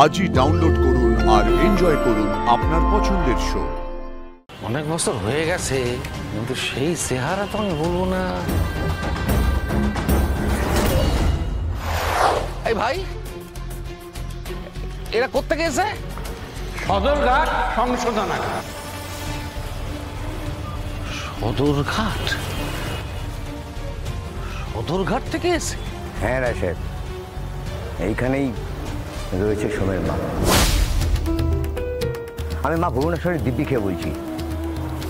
আজই ডাউনলোড করুন আর এনজয় করুন আপনার পছন্দের শো। অনেক বছর হয়ে গেছে, কিন্তু সেই চেহারা তো আমি বলবো না। এই ভাই, এরা কোত্থেকে এসে? সদরঘাট সংশোধনাগার। সদরঘাট? সদরঘাট থেকে এসে? হ্যাঁ রাশেদ, এইখানেই রয়েছে সোমের মা। আমি মা ভুবনেশ্বরের দিব্যি খেয়ে বলছি,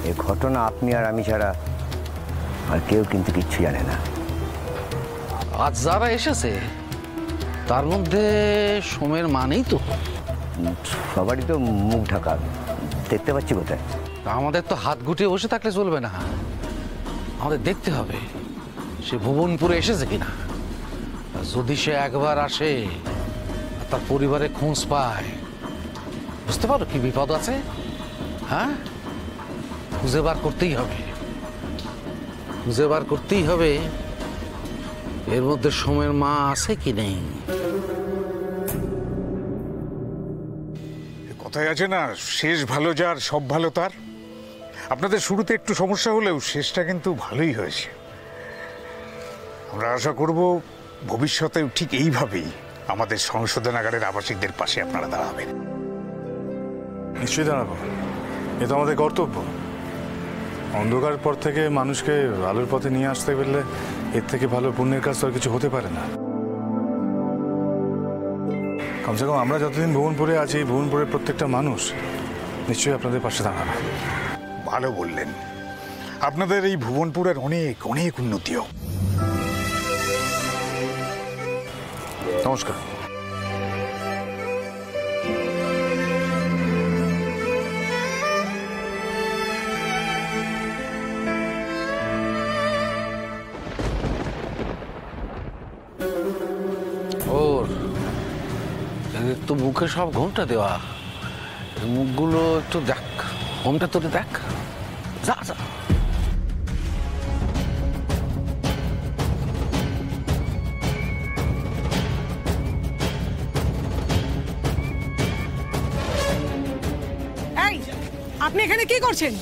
এই ঘটনা আপনি আর আমি ছাড়া আর কেউ কিন্তু কিচ্ছু জানে না। আজ যারা এসেছে তার মধ্যে সোমের মানেই তো। সবারই তো মুখ ঢাকা, দেখতে পাচ্ছি কোথায়। আমাদের তো হাত গুটিয়ে বসে থাকলে চলবে না, আমাদের দেখতে হবে সে ভুবনপুরে এসেছে কিনা। যদি সে একবার আসে তার পরিবারে খোঁজ পায়, বুঝতে পারো কি বিপদ আছে। হ্যাঁ, খুঁজে বার করতেই হবে, খুঁজে বার করতেই হবে এর মধ্যে সোমের মা আছে কি নেই। কথায় আছে না, শেষ ভালো যার সব ভালো তার। আপনাদের শুরুতে একটু সমস্যা হলেও শেষটা কিন্তু ভালোই হয়েছে। আমরা আশা করব ভবিষ্যতেও ঠিক এইভাবেই আমাদের সংশোধনাগারের আবাসিকদের পাশে আপনারা দাঁড়াবেন। নিশ্চয়ই দাঁড়াবো, এ তো আমাদের কর্তব্য। অন্ধকার পর থেকে মানুষকে আলোর পথে নিয়ে আসতে পারলে এর থেকে ভালো পুণ্যের কাজ তো আর কিছু হতে পারে না। কমসে কম আমরা যতদিন ভুবনপুরে আছি, ভুবনপুরের প্রত্যেকটা মানুষ নিশ্চয়ই আপনাদের পাশে দাঁড়াবে। ভালো বললেন, আপনাদের এই ভুবনপুরের অনেক অনেক উন্নতি হোক। নমস্কার। ওর এদের তো মুখে সব ঘোমটা দেওয়া, মুখগুলো একটু দেখ, ঘোমটা তোরে দেখ। যা যা। এই, আপনি এখানে কি করছেন?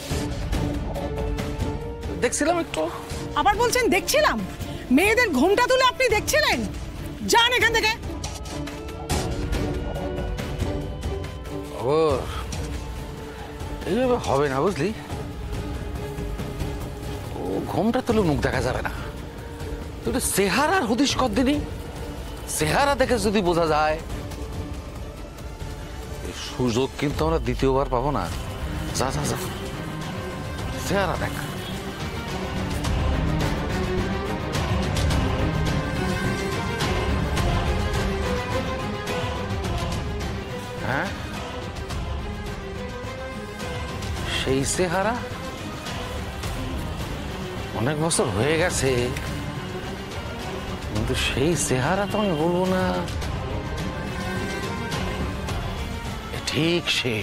দেখছিলাম একটু। আবার বলছেন দেখছিলাম? মেয়েদের ঘোমটা তুলে আপনি দেখছিলেন? যান এখান থেকে। ওর এইভাবে হবে না, বুঝলি? ও ঘোমটা তুলে মুখ দেখা যাবে না। তুই চেহারার হদিশ কর দিনি, চেহারা দেখে যদি বোঝা যায়, এই সুযোগ কিন্তু আমরা দ্বিতীয়বার পাবো না। যা যা যা, চেহারা দেখ। হ্যাঁ, সেই চেহারা? অনেক বছর হয়ে গেছে, কিন্তু সেই চেহারা তো আমি বলবো না। ঠিক সে